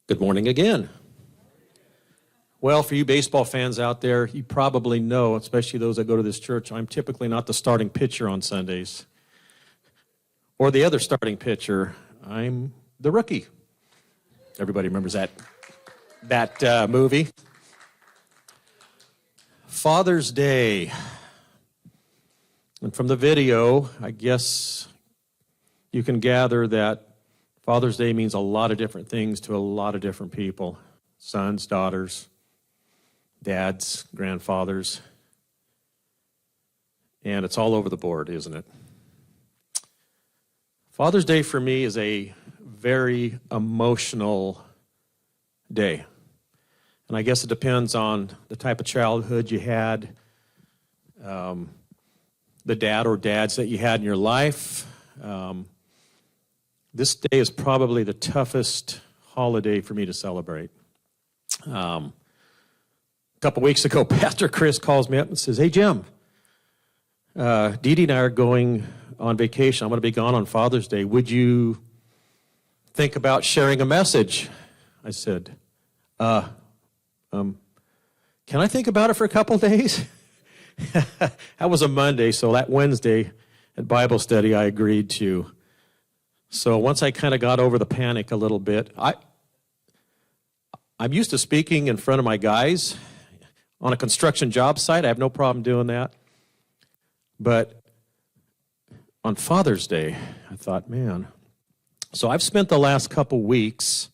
Good morning again. Well, for you baseball fans out there, you probably know, especially those that go to this church, I'm typically not the starting pitcher on Sundays. Or the other starting pitcher, I'm the rookie. Everybody remembers that movie. Father's Day. And from the video, I guess you can gather that Father's Day means a lot of different things to a lot of different people. Sons, daughters, dads, grandfathers. And it's all over the board, isn't it? Father's Day for me is a very emotional day. And I guess it depends on the type of childhood you had, the dad or dads that you had in your life. This day is probably the toughest holiday for me to celebrate. A couple weeks ago, Pastor Chris calls me up and says, "Hey, Jim, Dee Dee and I are going on vacation. I'm going to be gone on Father's Day. Would you think about sharing a message?" I said, can I think about it for a couple days? That was a Monday, so that Wednesday at Bible study I agreed to. So once I kind of got over the panic a little bit, I'm used to speaking in front of my guys on a construction job site. I have no problem doing that. But on Father's Day, I thought, man. So I've spent the last couple weeks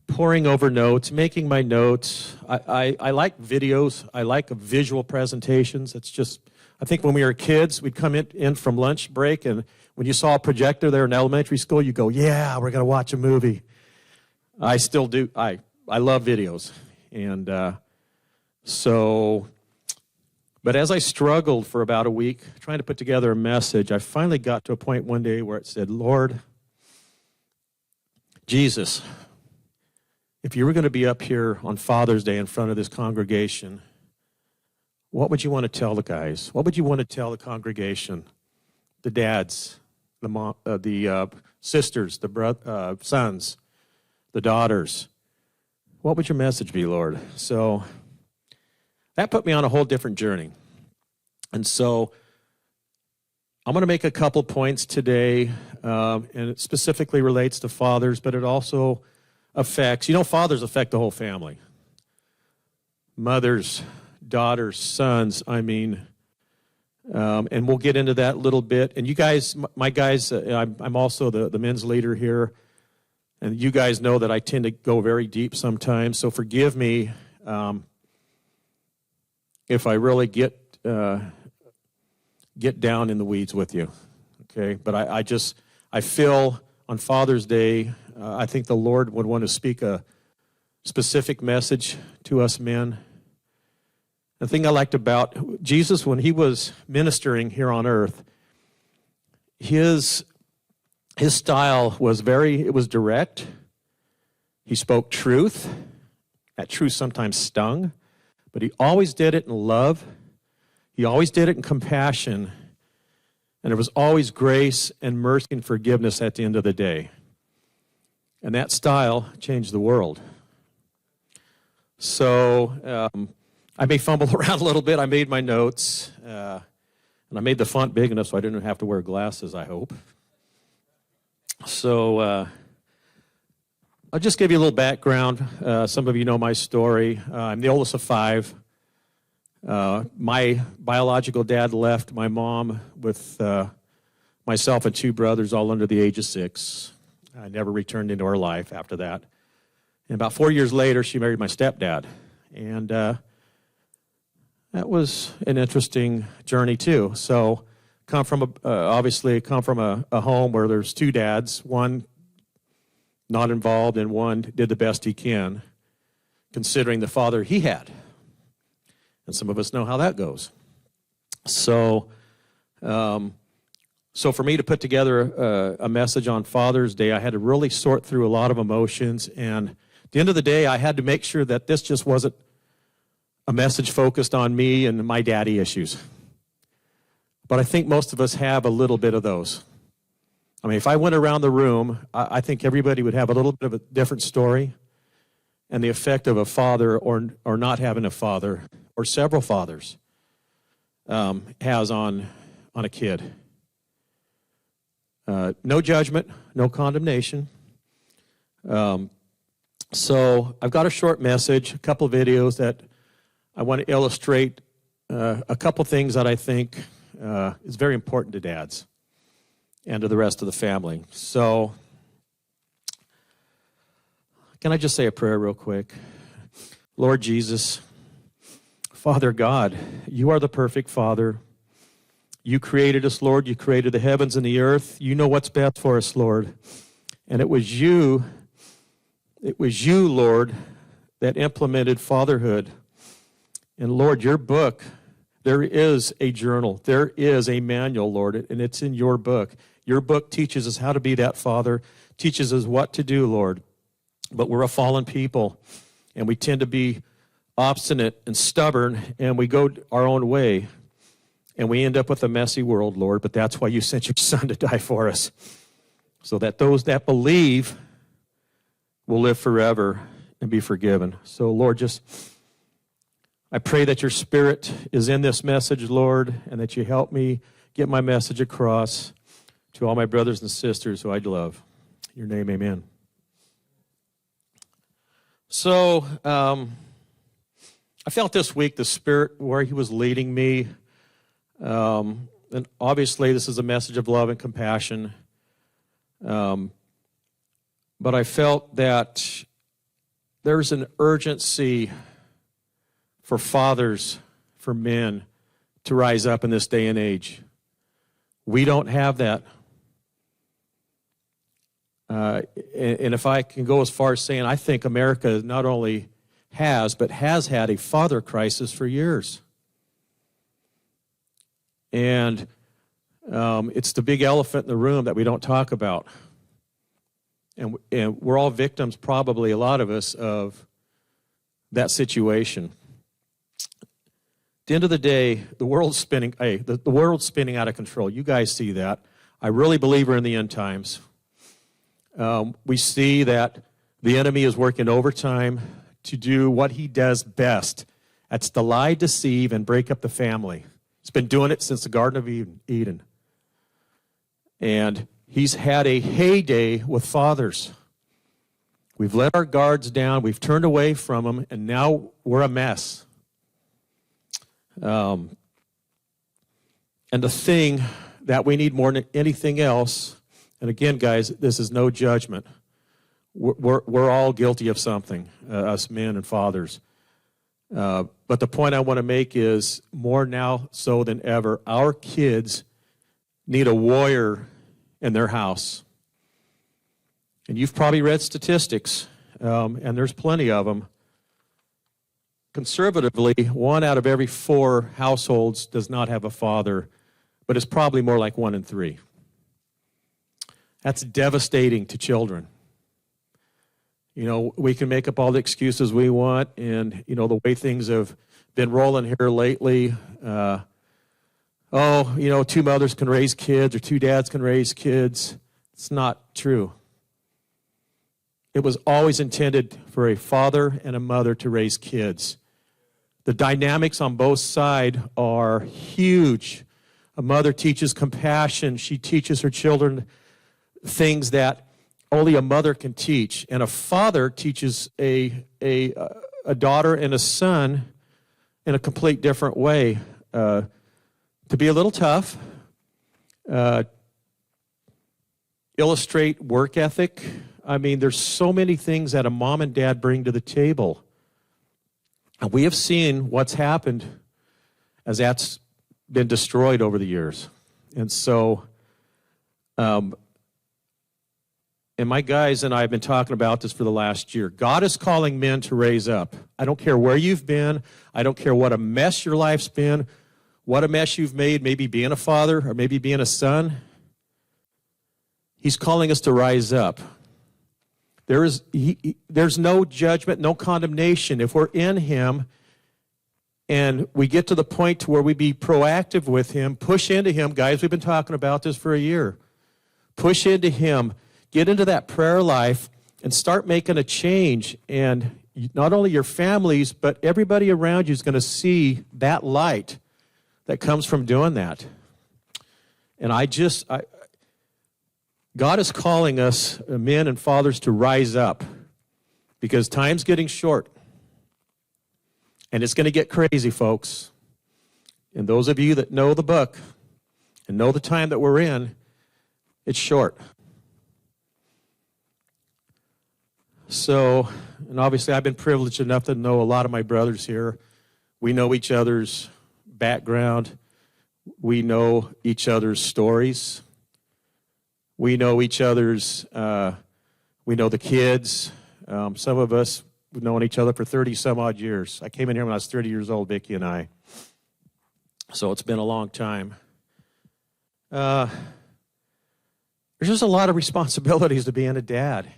poring over notes, making my notes. I like videos. I like visual presentations. It's just, I think when we were kids, we'd come in from lunch break, and when you saw a projector there in elementary school, you go, yeah, we're going to watch a movie. I still do. I love videos. And but as I struggled for about a week trying to put together a message, I finally got to a point one day where it said, Lord, Jesus, if you were going to be up here on Father's Day in front of this congregation, what would you want to tell the guys? What would you want to tell the congregation? The dads, the sisters, the sons, the daughters. What would your message be, Lord? So that put me on a whole different journey. And so I'm going to make a couple points today, and it specifically relates to fathers, but it also affects, fathers affect the whole family. Mothers, daughters, sons, and we'll get into that a little bit. And you guys, my guys, I'm also the men's leader here, and you guys know that I tend to go very deep sometimes, so forgive me if I really get down in the weeds with you, okay? But I feel on Father's Day, I think the Lord would want to speak a specific message to us men. The thing I liked about Jesus, when he was ministering here on earth, his style was direct. He spoke truth. That truth sometimes stung, but he always did it in love. He always did it in compassion. And there was always grace and mercy and forgiveness at the end of the day. And that style changed the world. So I may fumble around a little bit. I made my notes, and I made the font big enough so I didn't have to wear glasses, I hope. So I'll just give you a little background. Some of you know my story. I'm the oldest of five. My biological dad left my mom with myself and two brothers, all under the age of 6. I never returned into her life after that. And about 4 years later, she married my stepdad. And that was an interesting journey, too. So obviously come from a home where there's two dads, one not involved and one did the best he can, considering the father he had. And some of us know how that goes. So for me to put together a message on Father's Day, I had to really sort through a lot of emotions. And at the end of the day, I had to make sure that this just wasn't a message focused on me and my daddy issues. But I think most of us have a little bit of those. I mean, if I went around the room, I think everybody would have a little bit of a different story, and the effect of a father or not having a father, or several fathers, has on a kid. No judgment, no condemnation. So I've got a short message, a couple of videos that I want to illustrate a couple things that I think is very important to dads and to the rest of the family. So can I just say a prayer real quick? Lord Jesus, Father God, you are the perfect Father. You created us, Lord. You created the heavens and the earth. You know what's best for us, Lord. And it was you, Lord, that implemented fatherhood. And Lord, your book, there is a journal. There is a manual, Lord, and it's in your book. Your book teaches us how to be that father, teaches us what to do, Lord. But we're a fallen people, and we tend to be obstinate and stubborn, and we go our own way, and we end up with a messy world, Lord. But that's why you sent your Son to die for us, so that those that believe will live forever and be forgiven. So, Lord, I pray that your Spirit is in this message, Lord, and that you help me get my message across to all my brothers and sisters who I love. In your name, amen. So, I felt this week the Spirit where he was leading me. And obviously, this is a message of love and compassion. But I felt that there's an urgency for fathers, for men, to rise up in this day and age. We don't have that. And if I can go as far as saying, I think America not only has, but has had a father crisis for years. And it's the big elephant in the room that we don't talk about. And we're all victims, probably a lot of us, of that situation. At the end of the day, the world's spinning. The world's spinning out of control. You guys see that. I really believe we're in the end times. We see that the enemy is working overtime to do what he does best. That's to lie, deceive, and break up the family. He's been doing it since the Garden of Eden. And he's had a heyday with fathers. We've let our guards down. We've turned away from them, and now we're a mess. And the thing that we need more than anything else, and again, guys, this is no judgment. We're all guilty of something, us men and fathers. But the point I want to make is, more now so than ever, our kids need a warrior in their house. And you've probably read statistics, and there's plenty of them. Conservatively, 1 out of every 4 households does not have a father, but it's probably more like 1 in 3. That's devastating to children. You know, we can make up all the excuses we want, and, you know, the way things have been rolling here lately, 2 mothers can raise kids, or 2 dads can raise kids. It's not true. It was always intended for a father and a mother to raise kids. The dynamics on both sides are huge. A mother teaches compassion. She teaches her children things that only a mother can teach. And a father teaches a daughter and a son in a complete different way. To be a little tough, illustrate work ethic. I mean, there's so many things that a mom and dad bring to the table. And we have seen what's happened as that's been destroyed over the years. And so, and my guys and I have been talking about this for the last year. God is calling men to raise up. I don't care where you've been. I don't care what a mess your life's been, what a mess you've made, maybe being a father or maybe being a son. He's calling us to rise up. There's no judgment, no condemnation. If we're in him and we get to the point to where we be proactive with him, push into him, guys, we've been talking about this for a year. Push into Him. Get into that prayer life and start making a change. And not only your families, but everybody around you is going to see that light that comes from doing that. And God is calling us, men and fathers, to rise up because time's getting short. And it's going to get crazy, folks. And those of you that know the book and know the time that we're in, it's short. So, and obviously I've been privileged enough to know a lot of my brothers here. We know each other's background. We know each other's stories. We know each other's, we know the kids. Some of us have known each other for 30 some odd years. I came in here when I was 30 years old, Vicki and I. So it's been a long time. There's just a lot of responsibilities to being a dad.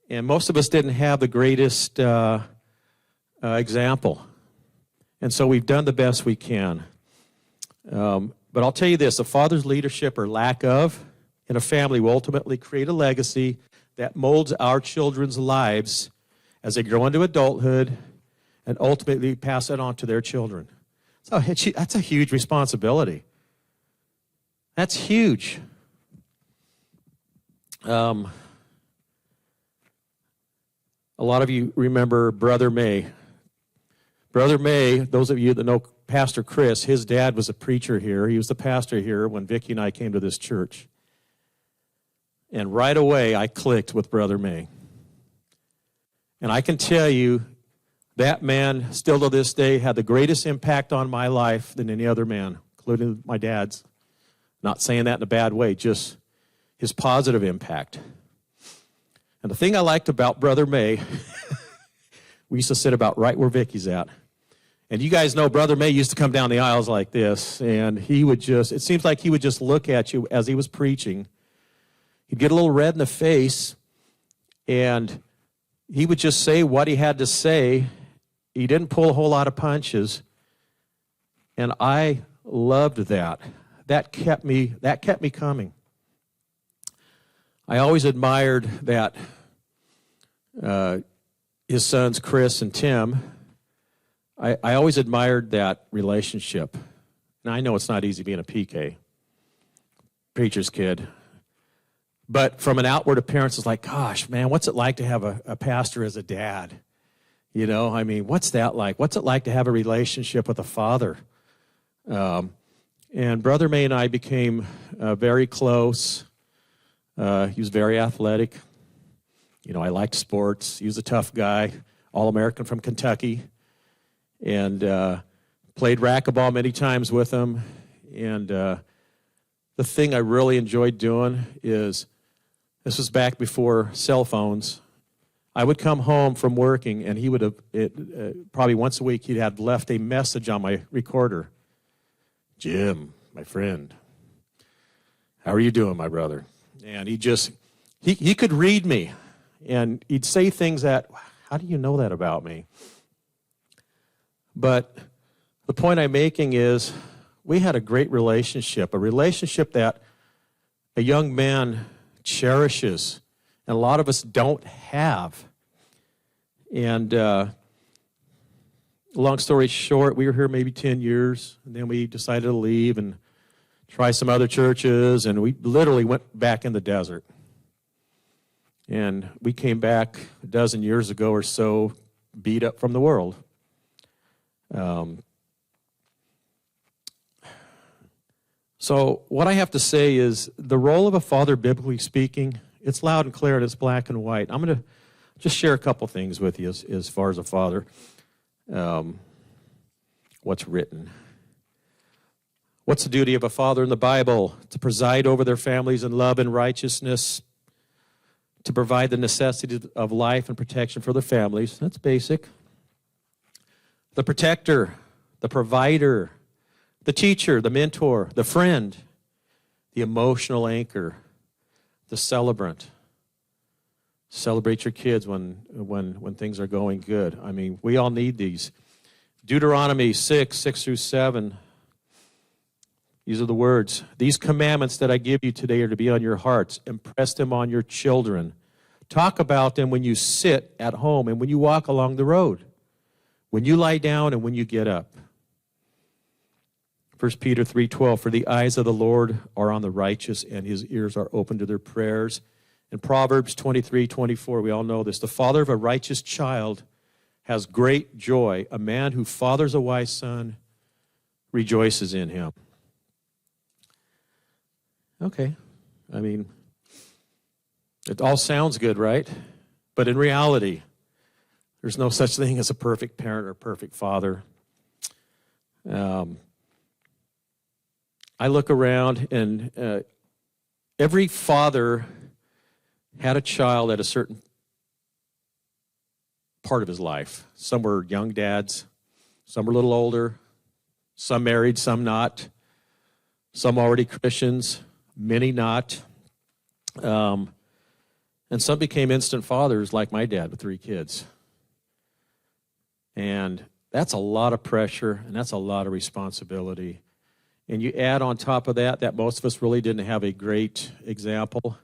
And most of us didn't have the greatest example. And so we've done the best we can. But I'll tell you this, a father's leadership or lack of in a family will ultimately create a legacy that molds our children's lives as they grow into adulthood and ultimately pass it on to their children. So that's a huge responsibility. That's huge. A lot of you remember Brother May. Brother May, those of you that know Pastor Chris, his dad was a preacher here. He was the pastor here when Vicki and I came to this church. And right away, I clicked with Brother May. And I can tell you, that man, still to this day, had the greatest impact on my life than any other man, including my dad's. Not saying that in a bad way, just his positive impact. And the thing I liked about Brother May, we used to sit about right where Vicky's at. And you guys know Brother May used to come down the aisles like this, and he would just, it seems like he would just look at you as he was preaching. He'd get a little red in the face, and he would just say what he had to say. He didn't pull a whole lot of punches, and I loved that. That kept me coming. I always admired that his sons, Chris and Tim, I always admired that relationship. Now, I know it's not easy being a PK, preacher's kid. But from an outward appearance, it's like, gosh, man, what's it like to have a pastor as a dad? You know, I mean, what's that like? What's it like to have a relationship with a father? And Brother May and I became very close. He was very athletic. You know, I liked sports. He was a tough guy, All-American from Kentucky. And played racquetball many times with him. And the thing I really enjoyed doing is, this was back before cell phones. I would come home from working, and he would have, probably once a week, he'd have left a message on my recorder. Jim, my friend, how are you doing, my brother? And he could read me, and he'd say things that, how do you know that about me? But the point I'm making is, we had a great relationship, a relationship that a young man cherishes, and a lot of us don't have. And long story short, we were here maybe 10 years, and then we decided to leave and try some other churches, and we literally went back in the desert. And we came back a dozen years ago or so, beat up from the world. So what I have to say is the role of a father, biblically speaking, it's loud and clear and it's black and white. I'm going to just share a couple things with you as far as a father. What's written? What's the duty of a father in the Bible? To preside over their families in love and righteousness, to provide the necessities of life and protection for their families. That's basic. The protector, the provider, the teacher, the mentor, the friend, the emotional anchor, the celebrant. Celebrate your kids when things are going good. I mean, we all need these. Deuteronomy 6 through 7. These are the words. These commandments that I give you today are to be on your hearts. Impress them on your children. Talk about them when you sit at home and when you walk along the road, when you lie down and when you get up. 1 Peter 3:12, for the eyes of the Lord are on the righteous, and his ears are open to their prayers. And Proverbs 23:24, we all know this. The father of a righteous child has great joy. A man who fathers a wise son rejoices in him. Okay, I mean, it all sounds good, right? But in reality, there's no such thing as a perfect parent or perfect father. I look around, and every father had a child at a certain part of his life. Some were young dads, some were a little older, some married, some not, some already Christians, many not. And some became instant fathers like my dad with 3 kids. And that's a lot of pressure, and that's a lot of responsibility. And you add on top of that most of us really didn't have a great example.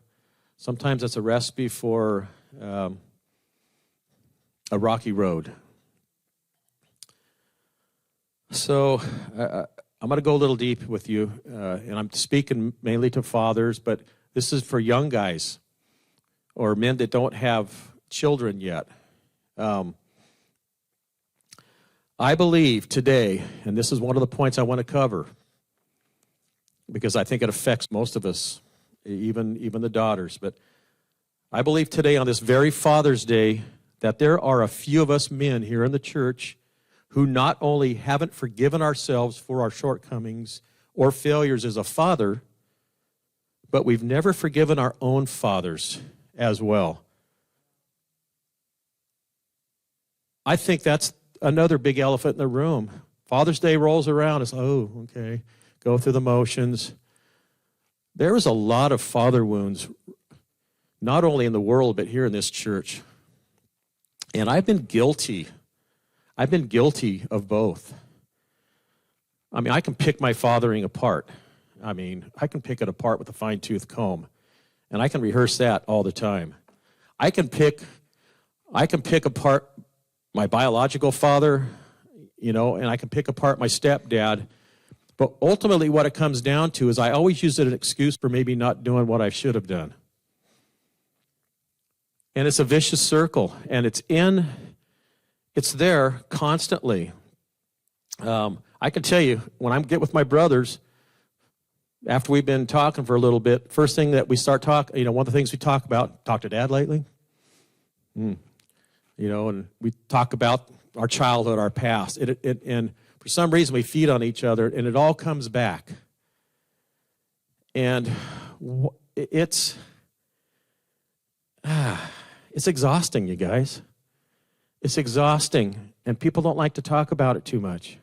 Sometimes it's a recipe for a rocky road. So I'm going to go a little deep with you, and I'm speaking mainly to fathers, but this is for young guys or men that don't have children yet. I believe today, and this is one of the points I want to cover, because I think it affects most of us, even the daughters. But I believe today on this very Father's Day that there are a few of us men here in the church who not only haven't forgiven ourselves for our shortcomings or failures as a father, but we've never forgiven our own fathers as well. I think that's another big elephant in the room. Father's Day rolls around, it's, oh, okay, go through the motions. There is a lot of father wounds, not only in the world, but here in this church. And I've been guilty. I've been guilty of both. I mean, I can pick my fathering apart. I mean, I can pick it apart with a fine-tooth comb, and I can rehearse that all the time. I can pick apart my biological father, and I can pick apart my stepdad. But ultimately what it comes down to is I always use it as an excuse for maybe not doing what I should have done. And it's a vicious circle, and it's there constantly. I can tell you, when I get with my brothers, after we've been talking for a little bit, first thing that we start talking, one of the things we talk about, talk to Dad lately? And we talk about our childhood, our past. And for some reason, we feed on each other, and it all comes back. And it's exhausting, you guys. It's exhausting, and people don't like to talk about it too much.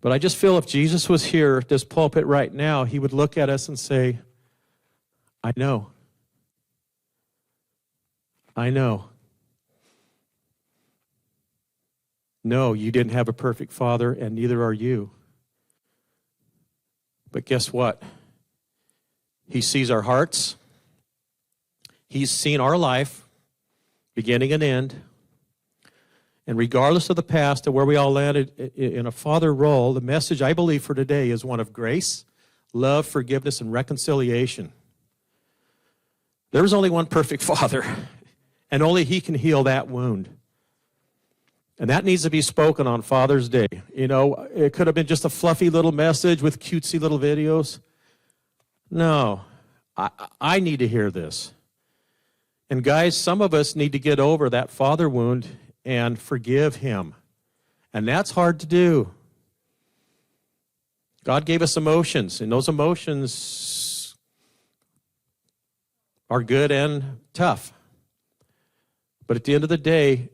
But I just feel if Jesus was here at this pulpit right now, he would look at us and say, I know. I know. No, you didn't have a perfect father, and neither are you. But guess what? He sees our hearts. He's seen our life, beginning and end. And regardless of the past and where we all landed in a father role, the message I believe for today is one of grace, love, forgiveness, and reconciliation. There is only one perfect father, and only he can heal that wound. And that needs to be spoken on Father's Day. It could have been just a fluffy little message with cutesy little videos. No, I need to hear this. And guys, some of us need to get over that father wound and forgive him. And that's hard to do. God gave us emotions, and those emotions are good and tough. But at the end of the day,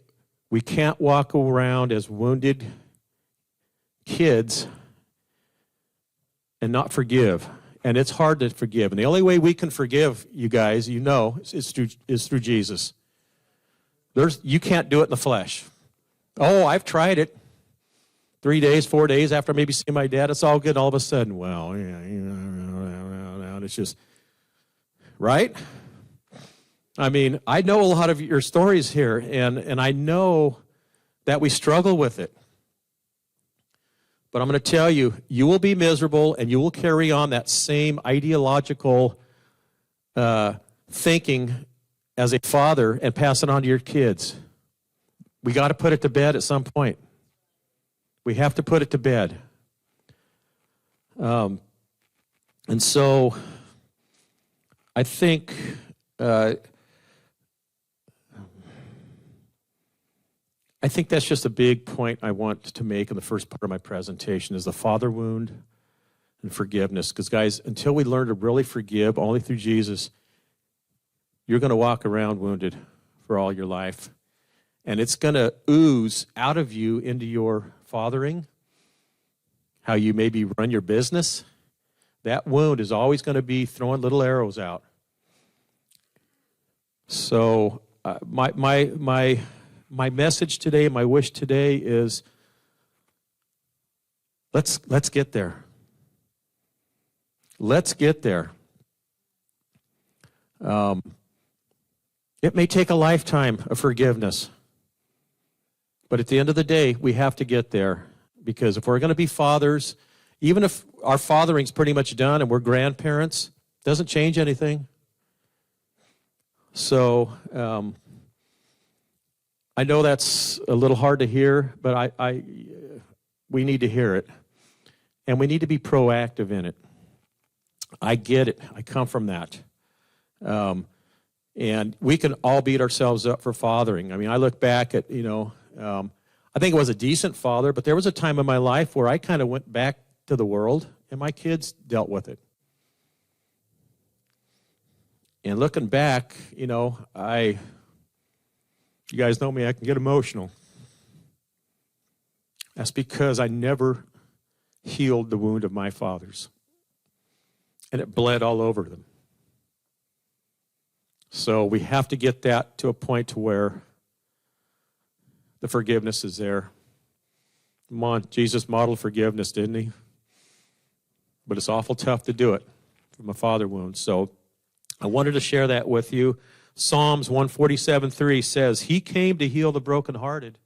we can't walk around as wounded kids and not forgive. And it's hard to forgive. And the only way we can forgive, you guys, is through Jesus. You can't do it in the flesh. Oh, I've tried it. 3 days, 4 days after maybe seeing my dad, it's all good. And all of a sudden, well, yeah, and it's just, right? I mean, I know a lot of your stories here, and I know that we struggle with it. But I'm going to tell you, you will be miserable, and you will carry on that same ideological thinking as a father and pass it on to your kids. We got to put it to bed at some point. We have to put it to bed. And so I think that's just a big point I want to make in the first part of my presentation is the father wound and forgiveness. Because, guys, until we learn to really forgive only through Jesus, you're going to walk around wounded for all your life. And it's going to ooze out of you into your fathering, how you maybe run your business. That wound is always going to be throwing little arrows out. So my message today, my wish today is let's get there. Let's get there. It may take a lifetime of forgiveness. But at the end of the day, we have to get there. Because if we're going to be fathers, even if our fathering's pretty much done and we're grandparents, it doesn't change anything. So I know that's a little hard to hear, but we need to hear it. And we need to be proactive in it. I get it. I come from that. And we can all beat ourselves up for fathering. I mean, I look back at, I think I was a decent father, but there was a time in my life where I kind of went back to the world, and my kids dealt with it. And looking back, you guys know me, I can get emotional. That's because I never healed the wound of my fathers. And it bled all over them. So we have to get that to a point to where the forgiveness is there. Come on, Jesus modeled forgiveness, didn't he? But it's awful tough to do it from a father wound. So I wanted to share that with you. Psalms 147:3 says, He came to heal the brokenhearted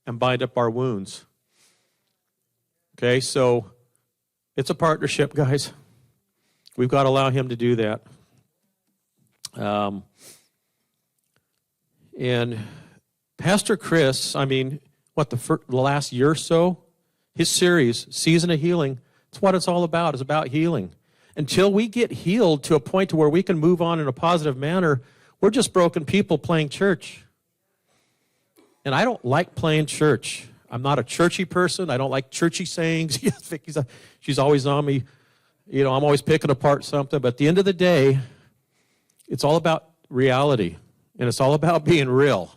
and bind up our wounds. Okay, so it's a partnership, guys. We've got to allow him to do that. And Pastor Chris, the last year or so, his series, Season of Healing, it's what it's all about. It's about healing. Until we get healed to a point to where we can move on in a positive manner, we're just broken people playing church. And I don't like playing church. I'm not a churchy person. I don't like churchy sayings. She's always on me. I'm always picking apart something. But at the end of the day, it's all about reality. And it's all about being real.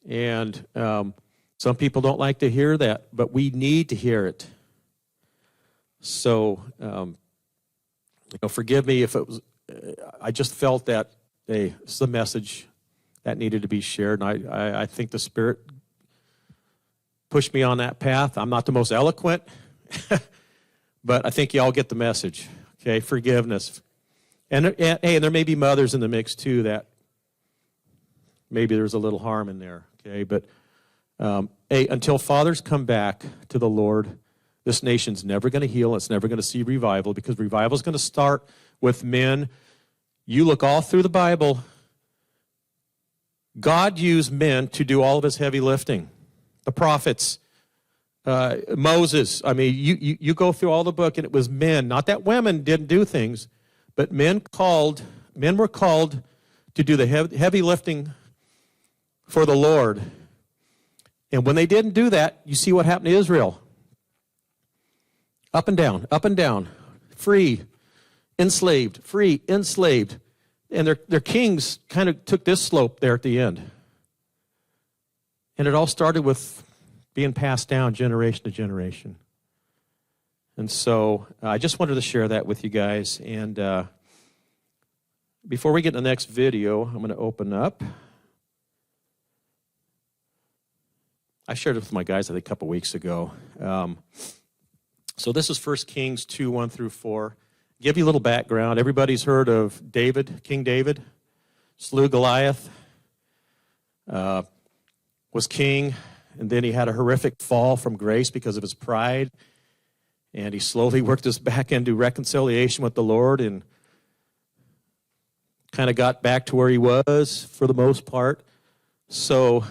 And some people don't like to hear that, but we need to hear it. So, forgive me if it was, I just felt that, hey, it's the message that needed to be shared. And I think the Spirit pushed me on that path. I'm not the most eloquent, but I think you all get the message. Okay, forgiveness. And there may be mothers in the mix too that maybe there's a little harm in there. Okay, but until fathers come back to the Lord, this nation's never going to heal. It's never going to see revival, because revival is going to start with men. You look all through the Bible. God used men to do all of his heavy lifting. The prophets, Moses. You go through all the book, and it was men. Not that women didn't do things, but men were called to do the heavy lifting for the Lord. And when they didn't do that, you see what happened to Israel. Up and down, free, enslaved, free, enslaved. And their kings kind of took this slope there at the end. And it all started with being passed down generation to generation. And so I just wanted to share that with you guys. And before we get to the next video, I'm going to open up. I shared it with my guys, I think, a couple weeks ago. So this is 1 Kings 2, 1 through 4. Give you a little background. Everybody's heard of David, King David, slew Goliath, was king, and then he had a horrific fall from grace because of his pride, and he slowly worked his back into reconciliation with the Lord and kind of got back to where he was for the most part. So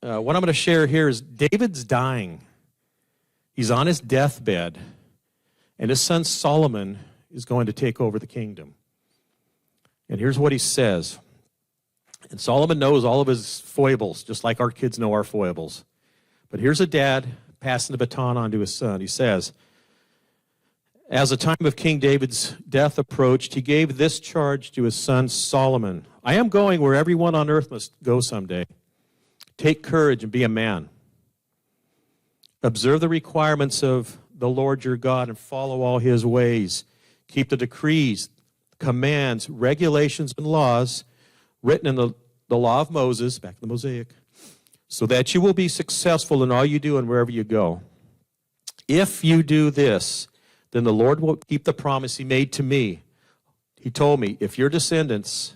what I'm going to share here is David's dying. He's on his deathbed, and his son Solomon is going to take over the kingdom. And here's what he says. And Solomon knows all of his foibles, just like our kids know our foibles. But here's a dad passing the baton on to his son. He says, as the time of King David's death approached, he gave this charge to his son Solomon. I am going where everyone on earth must go someday. Take courage and be a man. Observe the requirements of the Lord your God and follow all his ways. Keep the decrees, commands, regulations, and laws written in the law of Moses, back in the Mosaic, so that you will be successful in all you do and wherever you go. If you do this, then the Lord will keep the promise he made to me. He told me, if your descendants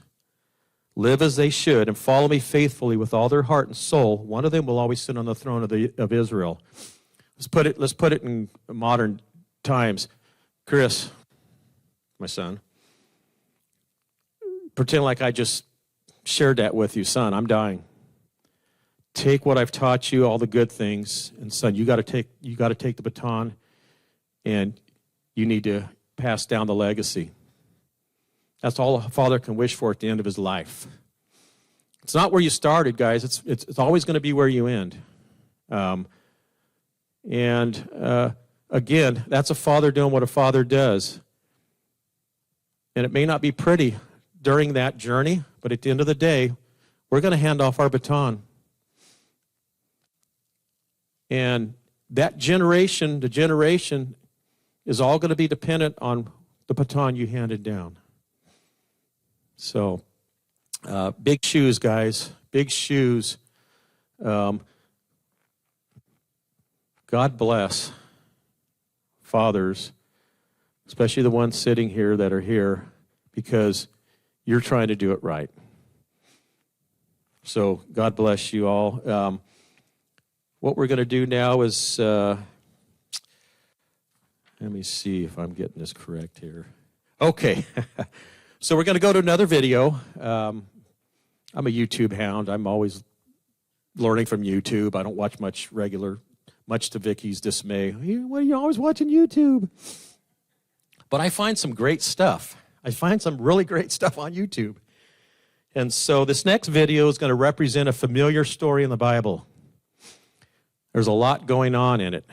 live as they should and follow me faithfully with all their heart and soul, one of them will always sit on the throne of Israel. Let's put it in modern times. Chris, my son, pretend like I just shared that with you. Son, I'm dying. Take what I've taught you, all the good things, and son, you got to take the baton, and you need to pass down the legacy. That's all a father can wish for at the end of his life. It's not where you started, guys. It's always going to be where you end. Again, that's a father doing what a father does. And it may not be pretty during that journey, but at the end of the day, we're going to hand off our baton. And that generation to generation is all going to be dependent on the baton you handed down. So, big shoes, guys. Big shoes. God bless fathers, especially the ones sitting here that are here, because you're trying to do it right. So, God bless you all. What we're going to do now is, let me see if I'm getting this correct here. Okay. So we're going to go to another video. I'm a YouTube hound. I'm always learning from YouTube. I don't watch much to Vicky's dismay. Why are you always watching YouTube? But I find some great stuff. I find some really great stuff on YouTube. And so this next video is going to represent a familiar story in the Bible. There's a lot going on in it.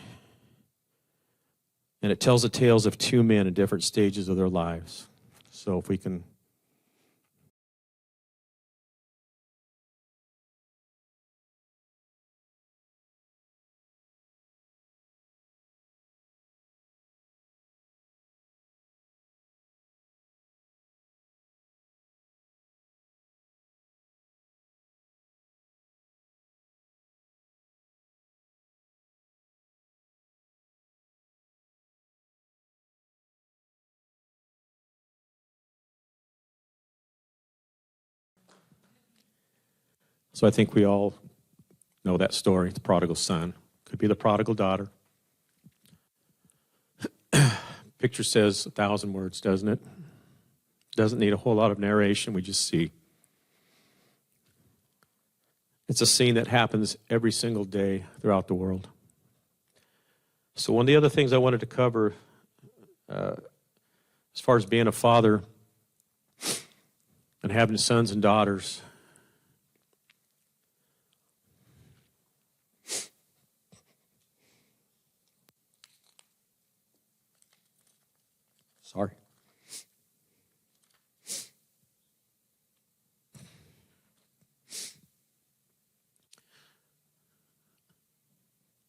And it tells the tales of two men in different stages of their lives. So if we can... So I think we all know that story, the prodigal son. Could be the prodigal daughter. Picture says 1,000 words, doesn't it? Doesn't need a whole lot of narration, we just see. It's a scene that happens every single day throughout the world. So one of the other things I wanted to cover, as far as being a father and having sons and daughters, sorry.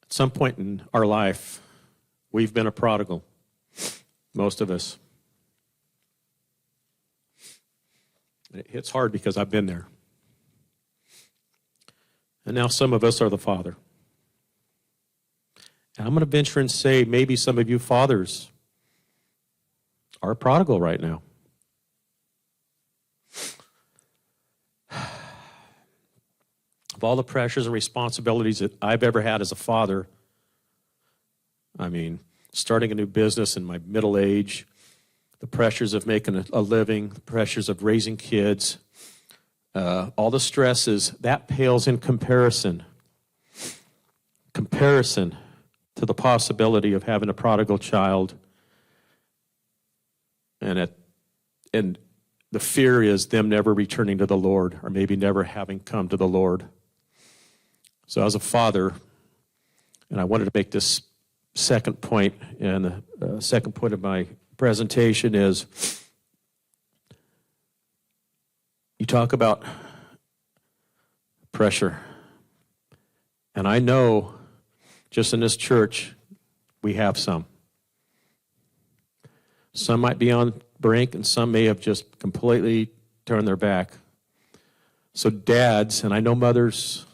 At some point in our life, we've been a prodigal, most of us. And it hits hard because I've been there. And now some of us are the father. And I'm going to venture and say maybe some of you fathers are a prodigal right now. Of all the pressures and responsibilities that I've ever had as a father, I mean, starting a new business in my middle age, the pressures of making a living, the pressures of raising kids, all the stresses, that pales in comparison to the possibility of having a prodigal child. And the fear is them never returning to the Lord, or maybe never having come to the Lord. So as a father, and I wanted to make this second point, and the second point of my presentation is, you talk about pressure. And I know, just in this church, we have some. Some might be on brink, and some may have just completely turned their back. So dads, and I know mothers,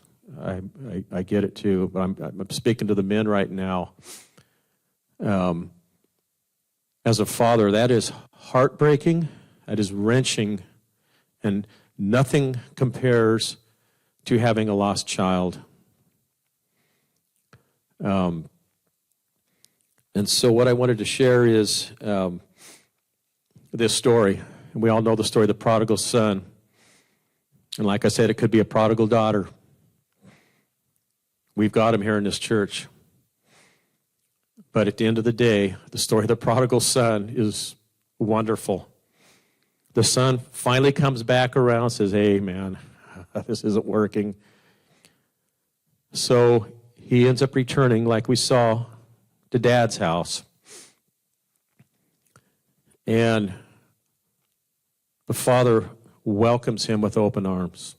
I get it too, but I'm speaking to the men right now. As a father, that is heartbreaking, that is wrenching, and nothing compares to having a lost child. And so what I wanted to share is this story. And we all know the story of the prodigal son. And like I said, it could be a prodigal daughter. We've got him here in this church. But at the end of the day, the story of the prodigal son is wonderful. The son finally comes back around and says, hey, man, this isn't working. So he ends up returning, like we saw, to Dad's house. And the father welcomes him with open arms.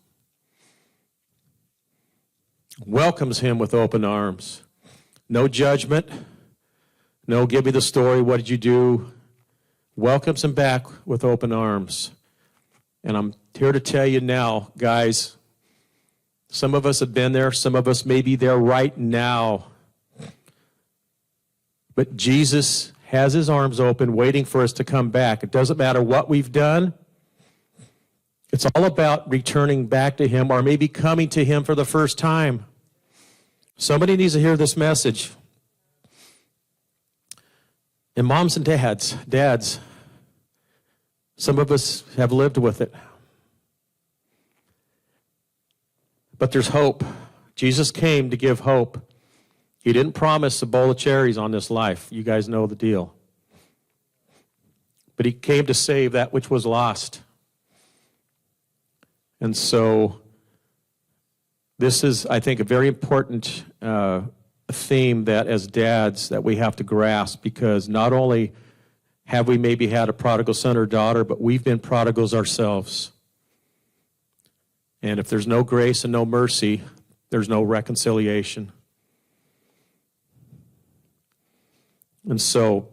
Welcomes him with open arms. No judgment. No, give me the story. What did you do? Welcomes him back with open arms. And I'm here to tell you now, guys, some of us have been there. Some of us may be there right now. But Jesus has his arms open, waiting for us to come back. It doesn't matter what we've done. It's all about returning back to him, or maybe coming to him for the first time. Somebody needs to hear this message. And moms and dads, some of us have lived with it. But there's hope. Jesus came to give hope. He didn't promise a bowl of cherries on this life. You guys know the deal. But he came to save that which was lost. And so this is, I think, a very important theme that as dads that we have to grasp, because not only have we maybe had a prodigal son or daughter, but we've been prodigals ourselves. And if there's no grace and no mercy, there's no reconciliation. And so,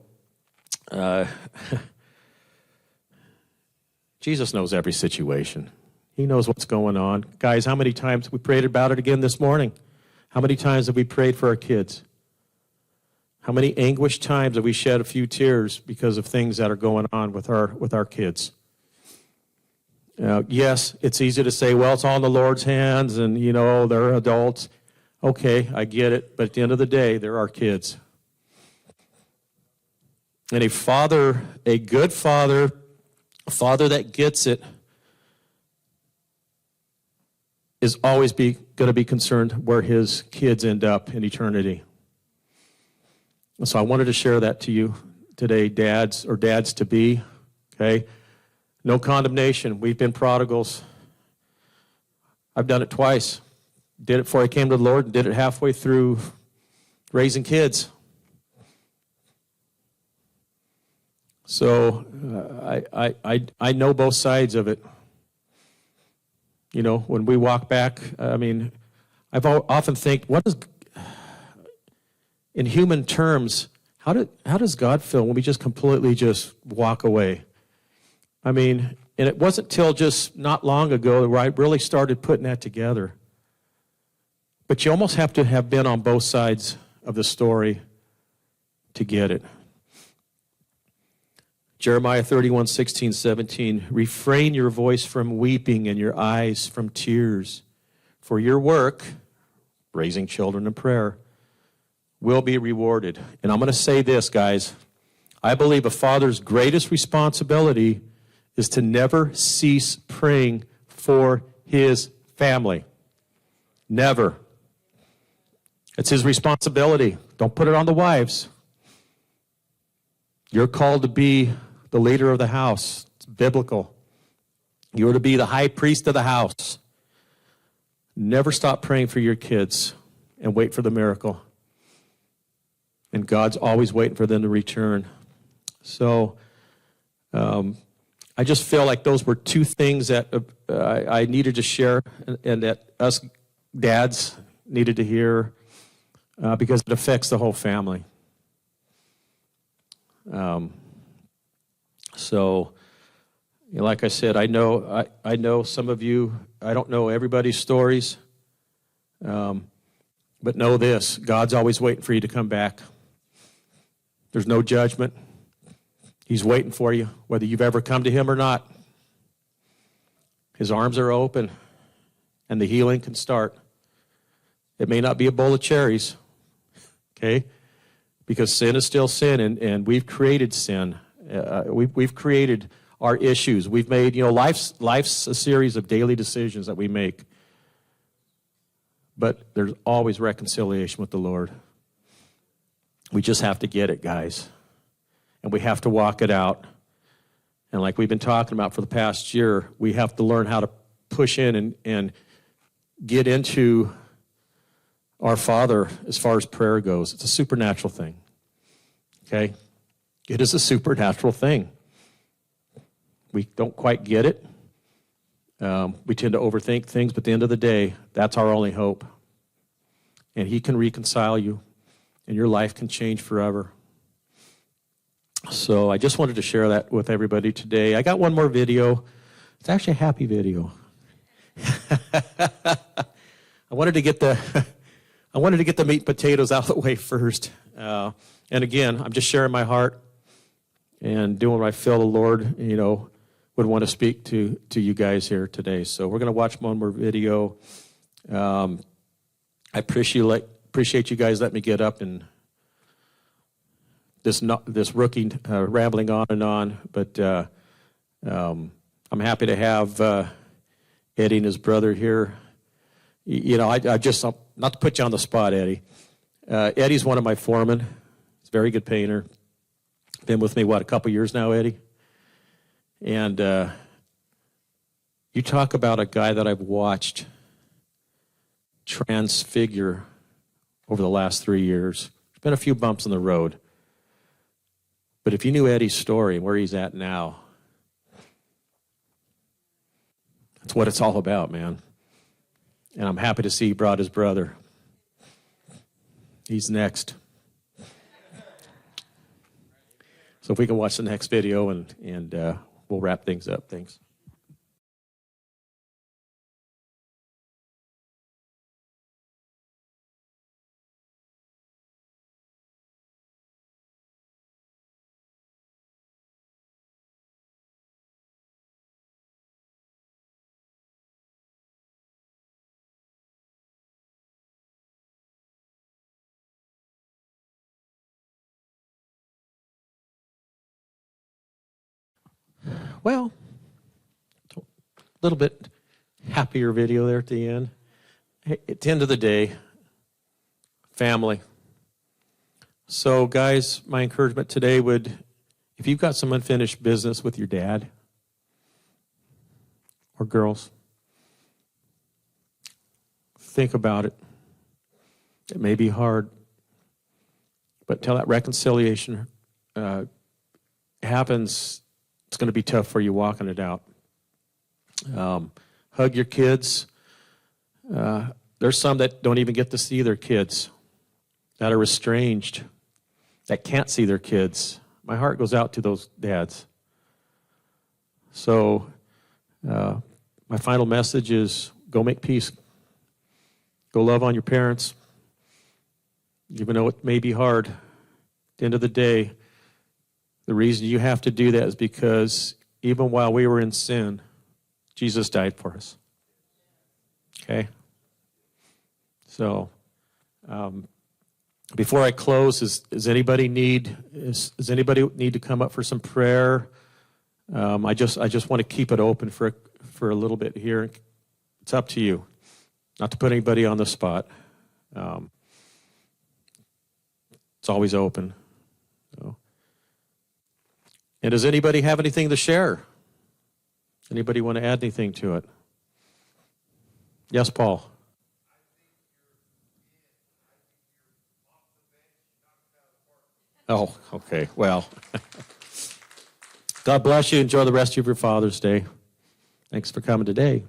Jesus knows every situation. He knows what's going on. Guys, how many times we prayed about it again this morning? How many times have we prayed for our kids? How many anguished times have we shed a few tears because of things that are going on with our kids? Yes, it's easy to say, well, it's all in the Lord's hands, and, they're adults. Okay, I get it. But at the end of the day, they're our kids. And a father, a good father, a father that gets it, is always going to be concerned where his kids end up in eternity. And so I wanted to share that to you today, dads or dads to be, okay? No condemnation. We've been prodigals. I've done it twice. Did it before I came to the Lord, and did it halfway through raising kids. So I know both sides of it. When we walk back, I've often think, in human terms, how does God feel when we just completely just walk away? And it wasn't till just not long ago where I really started putting that together. But you almost have to have been on both sides of the story to get it. Jeremiah 31, 16, 17, refrain your voice from weeping and your eyes from tears, for your work, raising children in prayer, will be rewarded. And I'm going to say this, guys. I believe a father's greatest responsibility is to never cease praying for his family. Never. It's his responsibility. Don't put it on the wives. You're called to be the leader of the house. It's biblical. You are to be the high priest of the house. Never stop praying for your kids and wait for the miracle. And God's always waiting for them to return. So I just feel like those were two things that I needed to share and that us dads needed to hear because it affects the whole family. So, like I said, I know some of you, I don't know everybody's stories, but know this, God's always waiting for you to come back. There's no judgment. He's waiting for you, whether you've ever come to him or not. His arms are open, and the healing can start. It may not be a bowl of cherries, okay? Because sin is still sin, and we've created sin. We've created our issues. We've made, life's a series of daily decisions that we make. But there's always reconciliation with the Lord. We just have to get it, guys. And we have to walk it out. And like we've been talking about for the past year, we have to learn how to push in and get into our Father as far as prayer goes. It's a supernatural thing. Okay? It is a supernatural thing. We don't quite get it. We tend to overthink things, but at the end of the day, that's our only hope. And he can reconcile you, and your life can change forever. So I just wanted to share that with everybody today. I got one more video. It's actually a happy video. I wanted to get the meat and potatoes out of the way first. And again, I'm just sharing my heart and doing what I feel the Lord, would want to speak to you guys here today. So we're going to watch one more video. I appreciate you guys letting me get up and this rookie rambling on and on. But I'm happy to have Eddie and his brother here. I just, not to put you on the spot, Eddie. Eddie's one of my foremen. He's a very good painter. Been with me, a couple years now, Eddie? And you talk about a guy that I've watched transfigure over the last 3 years. There's been a few bumps in the road. But if you knew Eddie's story and where he's at now, that's what it's all about, man. And I'm happy to see he brought his brother. He's next. So if we can watch the next video and we'll wrap things up. Thanks. Well, a little bit happier video there at the end. Hey, at the end of the day, family. So, guys, my encouragement today would, if you've got some unfinished business with your dad or girls, think about it. It may be hard, but until that reconciliation happens, it's going to be tough for you walking it out. Hug your kids. There's some that don't even get to see their kids, that are estranged, that can't see their kids. My heart goes out to those dads. So my final message is go make peace. Go love on your parents. even though it may be hard. At the end of the day, the reason you have to do that is because even while we were in sin, Jesus died for us. Okay? So, before I close, does anybody need to come up for some prayer? I just want to keep it open for a little bit here. It's up to you, not to put anybody on the spot. It's always open. So. And does anybody have anything to share? Anybody want to add anything to it? Yes, Paul. Oh, okay. Well, God bless you. Enjoy the rest of your Father's Day. Thanks for coming today.